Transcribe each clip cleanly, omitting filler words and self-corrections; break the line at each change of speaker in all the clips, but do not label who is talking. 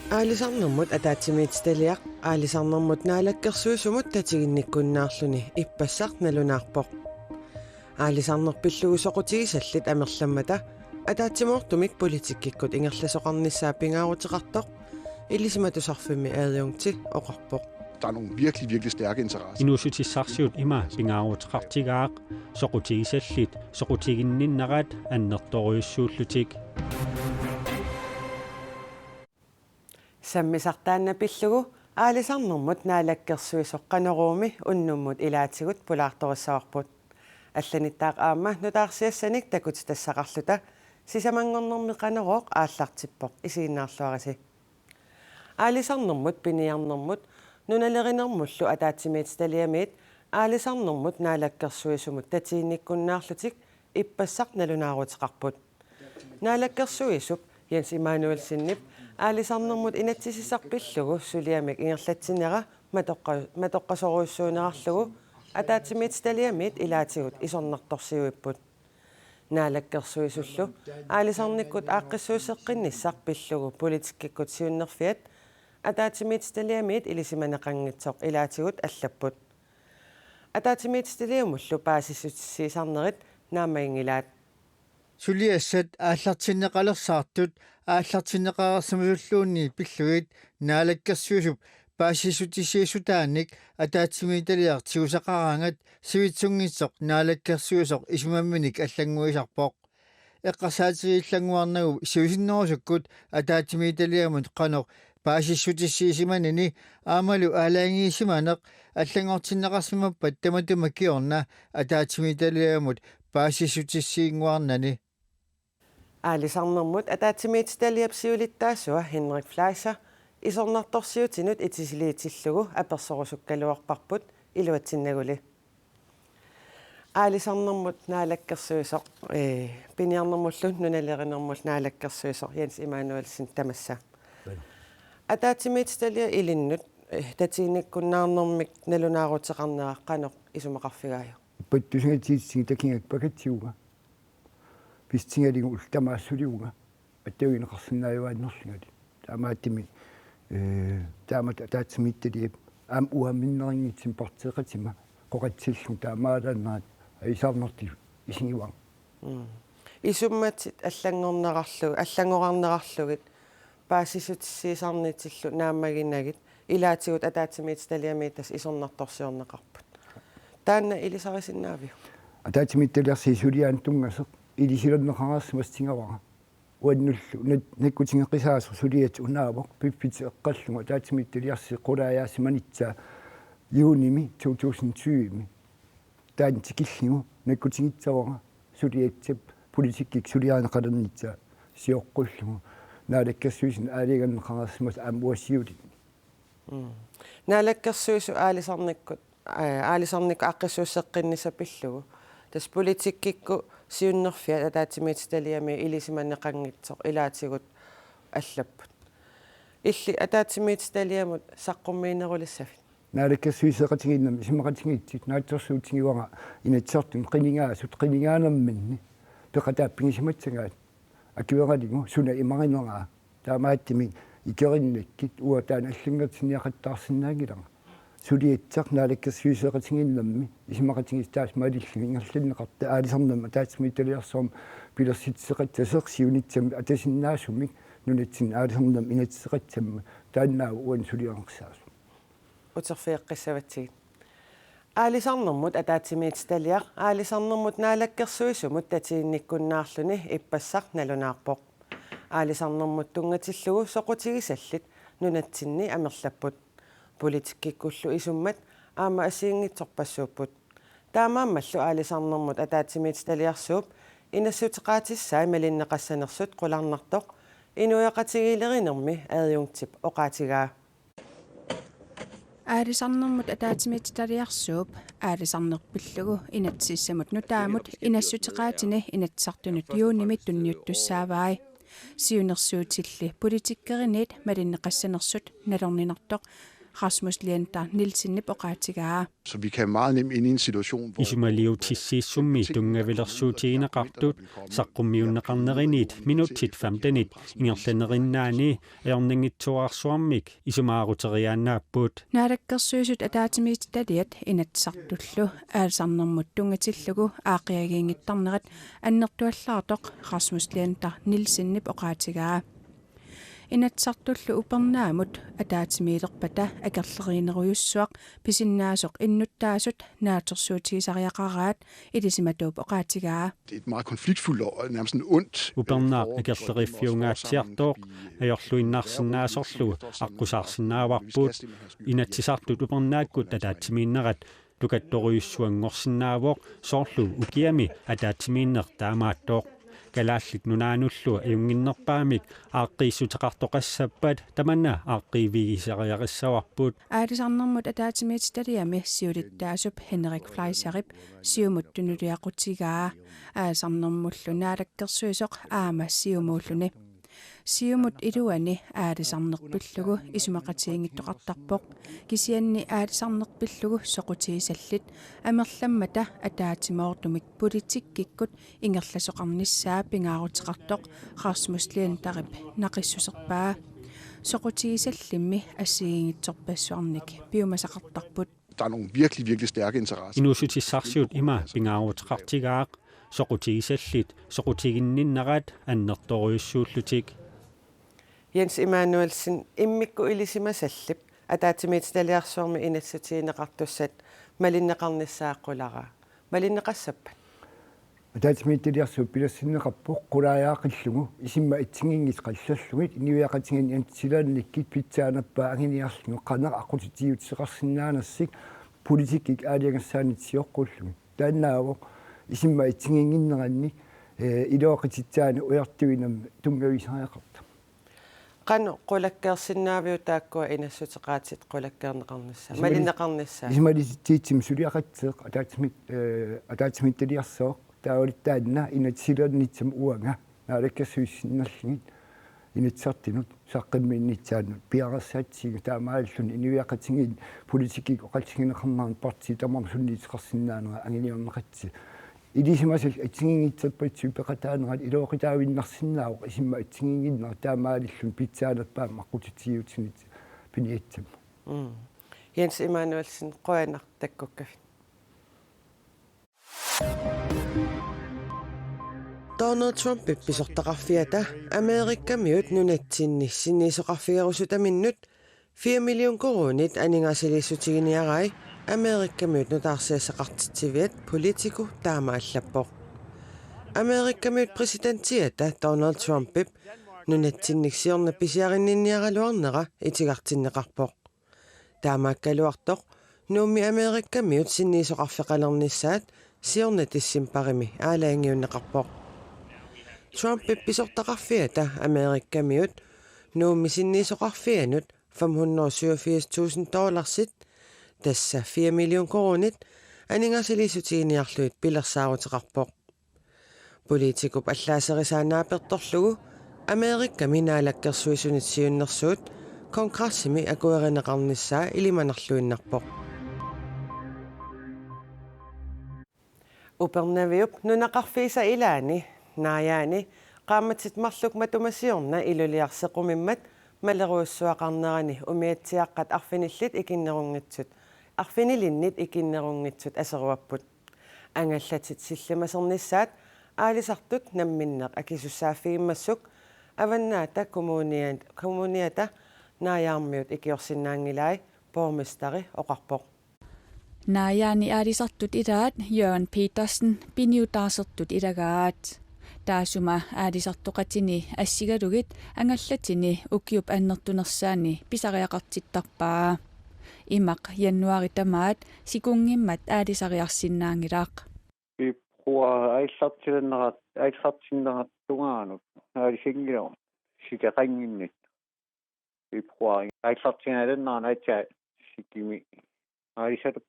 Аалисарнэрмут атаатсимиитсталиақ аалисарнэрмут наалаккерсуусумут татигинниккуннаарлүни иппассақ налунаарпоқ аалисарнерпиллугу соқутигисаллит амерламмата атаатсимоортумик политиккиккут ингерласоқарниссаа пингаарутеқартоқ илисиматусарфимми аадиунгти оқарпоқ.
Der er nogle virkelig stærke interesser.
Inusutissarsiut ima pingaaruteqartigaaq soqutigisallit soqutiginninnarat annertoriussuullutik
саммисартаанна пиллугу аалисарнэрмут наалаккерсуисоққанеруumi уннуммут илаатигут пулаарториссаварпут алланиттаақ аама нутаарсиассаник такут тассақарлута сисамангорнэрми қанерооқ ааллартиппоқ исигиннаарлуариси аалисарнэрмут пиниарнэрмут нуналеринермуллу атаатсимиитсталиамиит аалисарнэрмут наалаккерсуисумут татиинниккуннаарлутик иппассақ налунаарутеқарпут наалаккерсуисуп Jens Immanuel Sinip аалисарнэрмут инатсисисарпиллугу сулиамик ингерлатсинера матоққасоруйссуунерарлугу атаатсимиитсталиамиит илаатигут исорнарторсиуиппут наалаккерсуисуллу аалисарниккут ааққиссуусеққинниссарпиллугу политиккиккут сиуннерфиат атаатсимиитсталиамиит илисиманеқангитсоқ илаатигут аллаппут атаатсимиитсталиумуллу паасиссутиссисарнерит наамаингилаат
сулиассат ааллартиннеқалерсаартут ааллартиннеқарсамасуллуунни пиллугит наалаккерсуусуп паасиссутиссиисутааник атаатсимииталиартигусақараангат сивитсунгитсоқ наалаккерсуусоқ исумамминик аллангуисарпоқ эққарсаатигиллангуарнагу сивисиннерусуккут атаатсимииталиамут қанеқ паасиссутиссиисиманини аамалу аалаангиисиманеқ аллангортиннеқарсимаппат таматумаккиорна атаатсимииталиамут паасиссутиссиингуарнани
аалисарнэрмут атаатсимиитсталиапсиулиттаасуа Henrik Fleischer исорнарторсиутинут итисилиитиллугу аперсорусуккалуарпарпут илуатсиннагули аалисарнэрмут наалаккерсуисоқ пиниарнэрмуллун нуналеринэрмул наалаккерсуисоқ Jens Immanuelsen тамасса атаатсимиитсталиа илиннут татиинниккуннаарнэрмик налунаарутеқарнеа қанеқ исумақарфигааю
паттусингатиитсинги такингак пакатсиуга пистингалигу ултамаассулиуга аттауинеқарсинааюааннерлугали таамааттими таамат атаатсимиитталиап аам уаминнерингитсим партеқатима қоқатсиллу таамаалааннаат аисаарнерти исигиван
исумматит аллангорнеқарлугит паасиссутиссиисарнитиллу нааммагиннагит илаатигут атаатсимиитсталиамиитас исорнарторсиорнеқарпут таанна илисарисиннаавиу
атаатсимиитталиарсиисулиаан тунгасеқ илисилернеқараассимастингавара уаннуллу наккутингеққисаасу сулиат унаавоқ пиппити эққаллуга атаатсимиитталиарси қулааяасиманитсаа юуними 2020 таан тикиллигу наккутингитсавара сулиатсап политиккик сулиаанеқалернитсаа сиоққуллугу наалаккерсуисин аалиганнеқараассимас аамуассиулит
наалаккерсуису аалисарник аққиссуссеққиннисапиллугу тас политиккикку сиуннерфиа атаатсимиитсталиами илисиманеқангитсоқ илаатигут аллаппут илли атаатсимиитсталиамут саққуммиинерулиссафит
наалаккерсуисеқатигиннами симақатингитсит наатсерсуутингивара инатсертун қилингаасут қилингаанерминни пеқатааппигисиматсагаат акивералигу суна имаринераа таамааттими икериннаккит уатаан аллингатсиниақаттаарсинаагилара сулиатсақ наалаккерсуисеқатигиннамми исимақатигистаас маалиллуги ингерлиннеқарта аалисарнама таатсимииталиарсоорм пилерситсеқатсасеқ сиунитсами атасиннаасумик нунатсин аалисарнам инатсеқатсамма тааннаа уан сулиарнерсаасу
утерфиэққиссаватсигит аалисарнэрмут атаатсимиитсталиақ аалисарнэрмут наалаккерсуисумут татиинниккуннаарлүни иппассақ налунаарпоқ аалисарнэрмут тунгатиллугу соқутигисаллит нунатсинни амерлаппут политиккиккуллу исуммат аама асиингитсорпассууппут таамааммаллу аалисарнэрмут атаатсимиитсталиарсууп инассутеқаатиссаа малиннеқассанерсут қуларнартоқ инуяқатигилеринерми аадиунгтип оқаатигаа
аалисарнэрмут атаатсимиитсталиарсууп аалисарнерпиллугу инатсиссамут нутаамут инассутеқаатини инатсартунут юунимит тунниуттуссааваи сиунерсуутилли политиккеринит малиннеқассанерсут налернинартоқ Rasmus Lienter Nielsen oqaatigaa.
Så vi kan meget nemt ind i en situation, hvor...
Isumaliutissiissummi tungavilersuutiinaqartut saqqummiunneqarnerinit minuttit 15 ingerlanerinnaani aorningitsuarsuarmik isumaaruteriaannaappuut
Naalakkersuusut ataatimiit taliat inatsartullu aalsarnermut tungatillugu aaqiagiingittarnerat annertuallaartoq Rasmus Lienter Nielsen oqaatigaa. Inatsartullu upernaamut ataatimiilerpata akerleriineruyussuaq pisinnaasuq innuttaasut naatersuutigisariaqaraat ilisimatuup oqaatigaa.
Det er et meget konfliktfuldt og nærmest en ondt...
upernaaq akerleriffiungaatsiartoq ajorluinnarsinnaasorlu aqqusarsinnaavarpuut inatsisartut upernaakkut ataatimiinnerat lukattoruyussuangorsinnaavuoq soorlu ukiami ataatimiinner taamaattoq kalaallit nunaanullu ajunginnerpaamik aaqqiissuteqartoqassappat tamanna aaqqiivigisariaqissauarpuut
Aalisarnermut ataatimiit taliami siulittaasup Henrik Fleischerip siumut tunuliaqutigaa aalsarnermullu naalakkersuisoq aama siumuulluni siumut iluani aalisarnerpillugu isumaqatiingittoqartarpoq kisianni aalisarnerpillugu soqutiisallit amerlammata ataatimoortumik politikkikkut ingerlasoqarnissaa pingaaruteqartoq Rasmus Lientarip naqissuserpaa soqutiisallimmi assiigingitsorpassuarnik piumasaqartarput.
Der er nogle virkelig stærke interesser.
inusutissarsiut ima pingaaruteqartigaaq soqutiisallit soqutiginninnarat annertoriussuullutik
Jens Emanuelsen immikku ilisimasallip ataatimiit taliarsuarmi inatsutiineqartussat malinneqarnissaaqqulara malinneqassappat.
Ataatimiit taliarsuut pilassinneqarpoq qulaayaaqillugu isimma itsingiingis qallalluгит iniviaqatingin antsilaannikkit pitsaanappaa anginiarlugu qaneq aqutitiutiseqarsinnaanassik politikkik aaliangassaanitsiorqullugu taannaavo isimma itsingiinginneranni ilooqititsaani ujartuinam tungavisariaqarta
Qanu qulakkeersinnaaviu taakkua inassuteqaatit qulakkeerneqarnissa malinneqarnissa
ismalititiitsim suliaqatseeq ataatimiit taliarsuoq taawalittaanna inatsilaannitsam uanga naalakkersuissinnerlugit inatsartinut saqqimmiinnitsaannut piaqassaatsiga taamaallun iniviaqatingin politikkik oqalsingineqarnaan parti tamarsunniiteqarsinnaanera anginiorneqatsi ilisimasal atsingiingitsappaitsu peqataanerat ilooqitaavinnarsinnaaq isimma atsingiinginner taamaalillun pitsaanappaam aqutitiutignit piniitsam
Jens Emanuelsen qoanaq takkukkafit. Donald Trump pisortaqarfiata Amerikkamiut nunatsinnissinniisoqarfigerusutaminnut 4 million koronit aningaasilissutiginiarai Amerikkamiut nutaarsiassaqartitsiviat politiku taamaallappoq. Amerikkamiut presidenttiata Donald Trumpip nunatsinniksiorna pisiarinninniaraluarnera itigartinneqarpoq. Taamaakkaluartoq nuummi Amerikkamiut sinniisoqarfeqalernissaat siornatissimparimi aalaangiunneqarpoq. Trumpip pisortaqarfiata Amerikkamiut nuummi sinniisoqarfianut $587,000 tassa 4 million koronit aningaasilisutiiniarluit pilersaaruteqarpoq. Politikup allaaserisaaнааперторлугу Amerikkami naalakkersuisunitsiyunnersuut kongrassimi akuerineqarnissaa ilimanarluinnarpoq. Upernaviup nunaqarfiisa ilaani naayaani qaamatit marluk matumasiorna iluliarsequmimmat maleruussuaqarnerani umiatsiaqqat arfinillit ikinnerungitsut arfinilinnit ikinnerungitsut aseruapput angallatit sillamasernissaat aalisartut namminneq akisussaafiimmassuk avannaata kommuniata naajaarmiut ikiorsinnaangilai pormestari oqarpoq.
Naajaani aalisartut ilaat Jørgen Petersen piniutaasertut ilagaat. Taasuma aalisartoqatini assigalugit angallatini ukiup annertunersaani pisariaqartittarpaa. Imaq januari tamaat sikungimmat aalisariarsinnaangilaq.
Vi bruger aalisartinnerattungaanut aalisingilor sikaringinnit. Vi bruger aalisartingalennaanaatsaa sikimi aalisalup.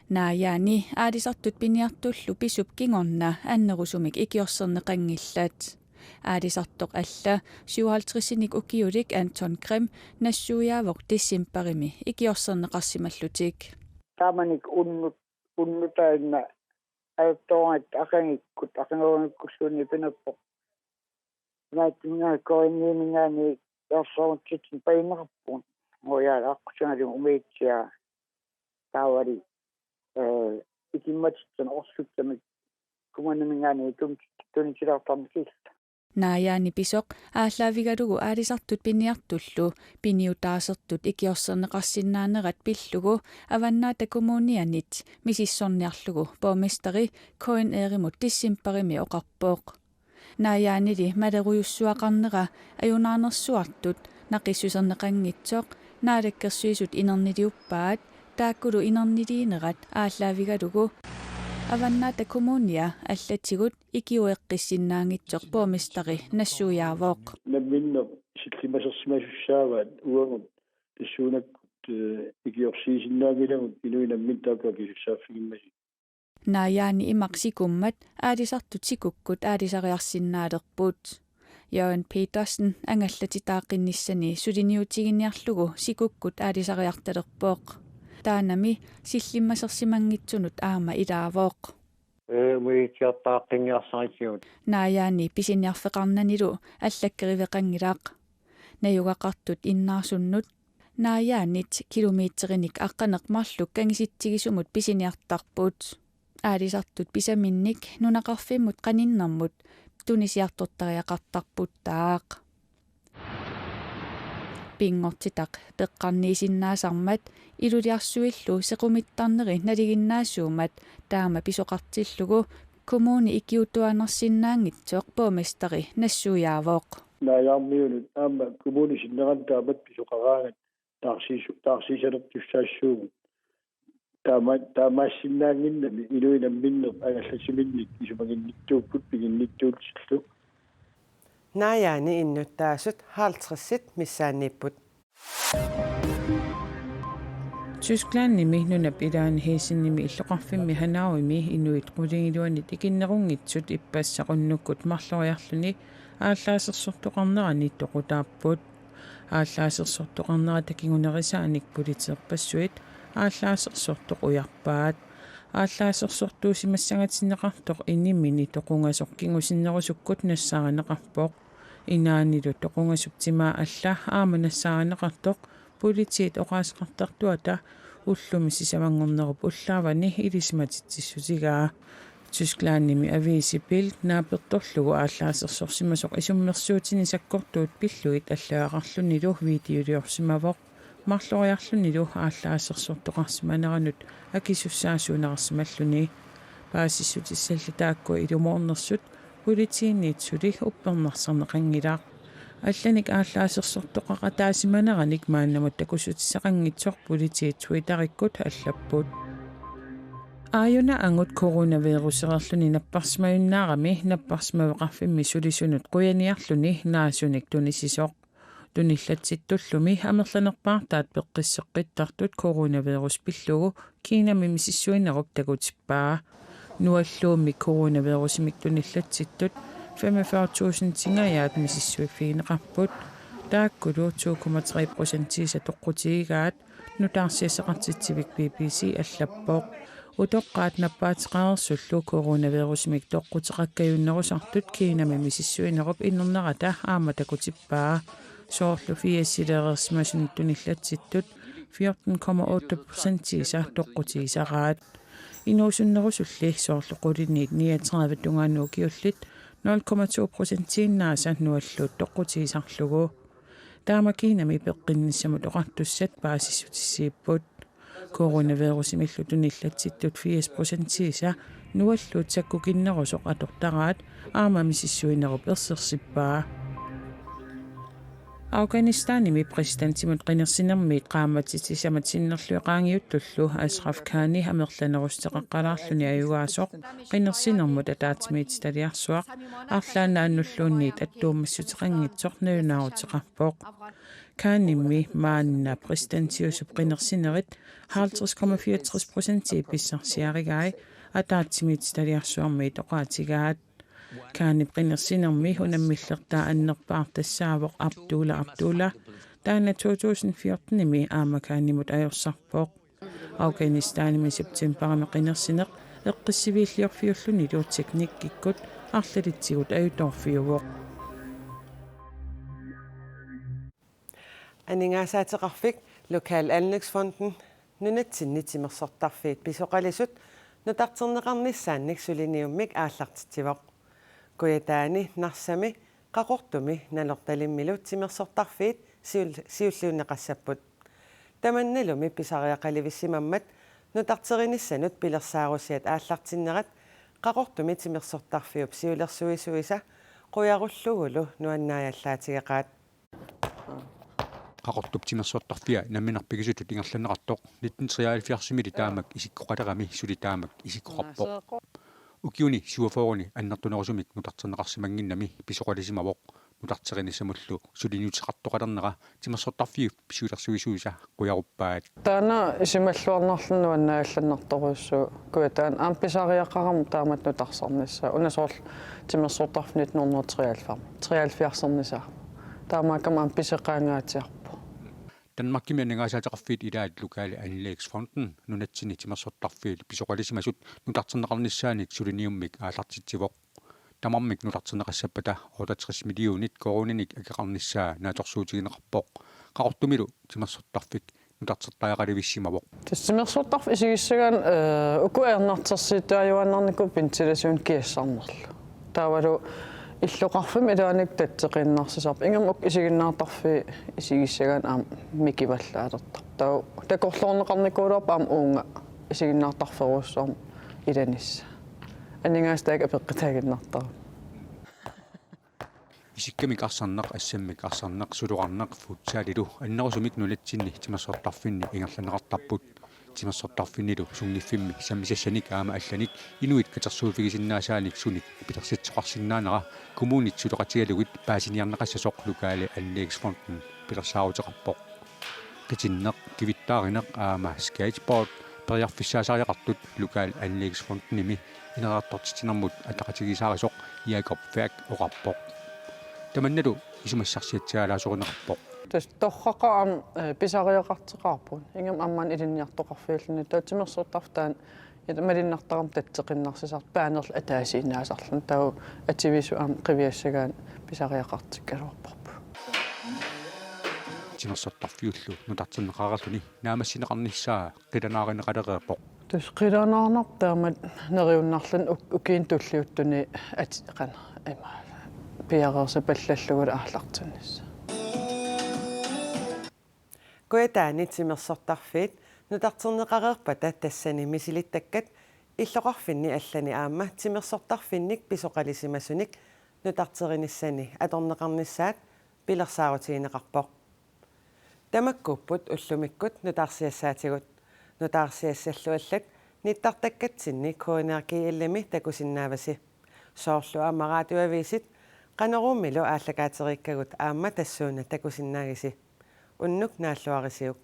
Naajaani aalisartut piniartullu pisup kingorna annerusumik ikiorserneqangillat. aadisartoq alla 57-ник ukiulik Anton Grimm nassuujaavoq tissimparimi ikiorserneqarsimallutik
Taamanik unnutainna aattoongat aqangikkut aqangoornikkussuunni pinappoq naattinga koinniimingaani yorsoortitsin painneqarpun ngoyaala aqqusangalium umiitsia taawali ikimmatitsan orsuttamik kumannimingaani tunisilartarnikilla
naayaani pisoq ааllaavigalugu aalisartut piniartullu piniutaasertut ikiorserneqarsinnaanerat pillugu avannaata kommunianit misissorniarlugu borgmesteri Koen Erimut tissimparimi oqarpooq naayaanili malerujussuaqarnera ajunaanersuartut naqissuserneqanngitsoq naalakkersuisut inernidiuppaat taakkulu inernidiinerat ааllaavigalugu avannaata kommunia allatigut ikiueqqissinnaangitsoq borgmesteri nassuujaavooq
namminno sillimasersimasussaavaat uangut tassuunakkut ikiorsiisinnaangilagut inuinammin taakakisussaaffigimmasik
naayaani imaqsikummat aalisartut sikukkut aalisariarsinnaalerput Jørgen Petersen angallatitaaqinnissani suliniutiginniarlugu sikukkut aalisariartalerpooq taanami sillimmasersimangitsunut aama ilaavooq
muitiartaaqqinngiarsaritsugut
naayaani pisiniarfeqarnanilu allakkeriveqangilaaq nayugaqartut innaarsunnut naayaanit kilomeeterinik aqqaneqmarluk kangisittigisumut pisiniartarput aalisartut pisaminnik nunaqarfimmut qaninnermut tunisiartortariaqartarputtaaq pingortitaq peqqarniisinnaasarmat iluliarsuillu sequmittarneri naliginnaasuumat taama pisoqartillugu kommuni ikiutuanersinnaangitsoq borgmesteri nassuujaavooq
naajaarmiunut aama kommunisinnerantaamat pisoqaraangat taarsiisalertussaassuugut taamaassinnaanginnami inuinamminner angallatsiminnik isumaginnittuupput piginnittuulsillu
naayaani innuttaasut haaltrissit missaannipput
Tysklandnimi nunap ilaani hiisinnimi illoqarfimmi hanauimi inuit qulingiluanit ikinnerungitsut ippassaqunnukkut marloriarluni ааллаасерсортоқарнерани тоқутааппут ааллаасерсортоқарнера такигунерисааник политеерпассуит ааллаасерсортоқ уярпаат ааллаасерсортуусимассагатиннеқартоқ иниммини тоқунгасоқ кингусиннерусуккут нассааранеқарпоқ инаанилу тоқунгасуптимаа алла аама нассааранеқартоқ политиит оқаасеқартартуата уллуми сисавангорнеруп уллаавани илисматитсиссутигаа Tysklandnimi aviisipilt naapertorlugu ааllaasерсорсимасоқ исуммерсуутини саккортуут пиллуит аллаақарлунилу видеолиорсимавоқ марлориарлунилу ааllaасерсортоқарсиманеранут акисуссаасуунеқарсималлуни паасиссутиссалли тааккуа илумоорнерсут политиинниитсули уппернарсарнеқангилаақ алланик ааllaасерсортоқаqa таасиманераник мааннамут такусутиссақангитсоқ политиит туитариккут аллаппут Ajuna angut coronavirusererluni napparsmajunnaarami napparsmavеqarfimmi sulisunut quyaniarluni naasunik tunisisoq tunillatsittullumi amerlanerpaartaat peqqisseqqittartut coronavirus pillugu kiinami misissuinerup takutippaa nualluumi coronavirusimik tunillatsittut 45.000 tingayaat misissuiffiineqarput taakkulu 2,3% toqqutigigaat nutaarsiaseqartitsivik BBC allappoq utoqqaat nappaatiqaarsullu coronavirusmik toqqutеqakkajunnerusartut kiinami misissuinerup innernerata aama takutippaa soorlu fiassilerersmasunut tunillatsittut 14,8% isa toqqutigisaraat inuusunnerusulli soorlu quliniit 39 tungaannuukiullit 0,2% naasa nualluut toqqutigisarlugu taama kiinami peqqinnissamut oqartussat paasissutissiipput coronavirusimillu tunillatsittut 4% isa nualluut sakkukinnerusoq atortaraat aama misissuinerup ersersippaa Afghanistan presidenttimut qinersinermiit qaamatsitisamatsinnerlueqaangiuttullu Ashraf Ghani amerlanerusteqaqqalaarluni ayugaasoq qinersinermut ataatimiit taliarsuaq arlaanaannulluunniit attuummassutiqanngitsoq nunaaruteqarpoq Ghanimmi maanna presidenttiusup qinersinerit 50,64% pissarsiarigai ataatimiit taliarsuarmiit oqaatigaat kaanip qinnersinermi unamillertaa annerpaar tassaavoq Abdullah taana 2014-nimi aamakaanimut ajorsarpooq Afganistanimi septemberami qinnersineq eqqissiviilliorfiulluni luutteknikkikkut арлалитсигут аюторфиуоқ
Aningasaatiqarfik Lokal Anlægsfonden nunatsinni timersortarfiit pisoqalisut nutarterneqarnissaannik suliniummik aallartitivoq kuyataani narsami qaqortumi nalortalimmilut timersortarfiit siulluunneqassapput tamannalumi pisariaqalivissimammat nutarterinissanut pilersaarusiat aallartinnerat qaqortumi timersortarfiup siulersuisuisa quyarullugulu nuannaajallaatigeqaat
qaqortup timersortarfia namminerpigisutut ingerlaneqartoq 1973 taamak isikkoqalerami suli taamak isikkoqarpoq ukiuni suaforuni annertunerusumik nutarterneqarsimanginnami pisoqalisimavoq nutarterinissamullu suliniutiqartoqalernera timersortarfiu pisuulersuisuisa qujaruppaat
taana isimalluarnerlunnu annaallannertoruussuu kuataan aampisariaqaramu taamat nutarsarnissa unasorl timersortarfinit 1973 taamaakam aampiseqaangaatiarpu
Danmarkimi anningaasaateqarfiit ilaat Lokal Anlægsfonden nunatsini timersortarfiit pisoqalisimasut nutarterneqarnissaanik suliniummik aallartitivoq tamarmik nutarterneqassapata 68 millionit koruninik akeqarnissaa naatorsuutigineqarpoq qaqortumilu timersortarfik nutartertaaqalivissимавоq
timersortarf isigissagaan ukuernartersiitaajuannarniku pintilasuun kiassarnerlu taavalu иллоқарфим илааник татсеқиннарсисарп ингамук исигиннаартарфи исигиссагаан аам микиваллаалертар таа такорлоорнеқарникуулуарпа аам уунга исигиннаартарферуссуарм иланисса анингаастаак апеққитаагиннартар
исиккамик арсарнақ ассаммик арсарнақ сулуқарнақ футсаалилу аннерусумик нулатсинни тимерсортарфинни ингерланеқартарпут тимерсортарфиннилу сунгиффимми саммисассаник аама алланик инуит катерсууфигисиннаасааник суник пилерситсоқарсиннаанера коммунит сулеқатигалугит паасиниарнеқассасоқ Lokal Anlægsfonden пилерсаарутеқарпоқ qitinnеқ кивиттааринеқ аама skateboard периарфиссаасариақартут Lokal Anlægsfonden-ими инераартортитинэрмут атақатигисаарисоқ Jakob Færk оқарпоқ таманналу исумассарсиатсаалаасоринеқарпоқ
торрақаам писариақартеқарпун ингам амман илинниартоқарфиуллуни таатимерсортартаан малиннартарам татсеқиннарсисарт паанерл атаасииннаасарлун тау ативису аам қивиассагаан писариақартиккалуарпарпу
тимерсортарфиуллу нутартиннеқарерлуни наамассинеқарниссаа қиланааринеқалереерпоқ
тус қиланаарнар таамат нериуннарлун укиин туллиуттуни атиқан има пиареерса паллаллугула аарлартуннисса
Kuyataani timersortarfiit nutarterneqareerpata tassani misilittakkat иллоqarfinni allani aamma timersortarfinnik pisoqalisimassunik nutarterinissani atorneqarnissaat pilersaarutigineqarpoq tamakkupput ullumikkut nutarsiassaatigut nutaarsiassalluallat nittartakkatsinni kuuneerkiillami takusinnaavasi soorlu aamaraatuaviisit qanerummilu aallakaateriikkagut aamma tassuuna takusinnaagisi unnuk naalluarisiuk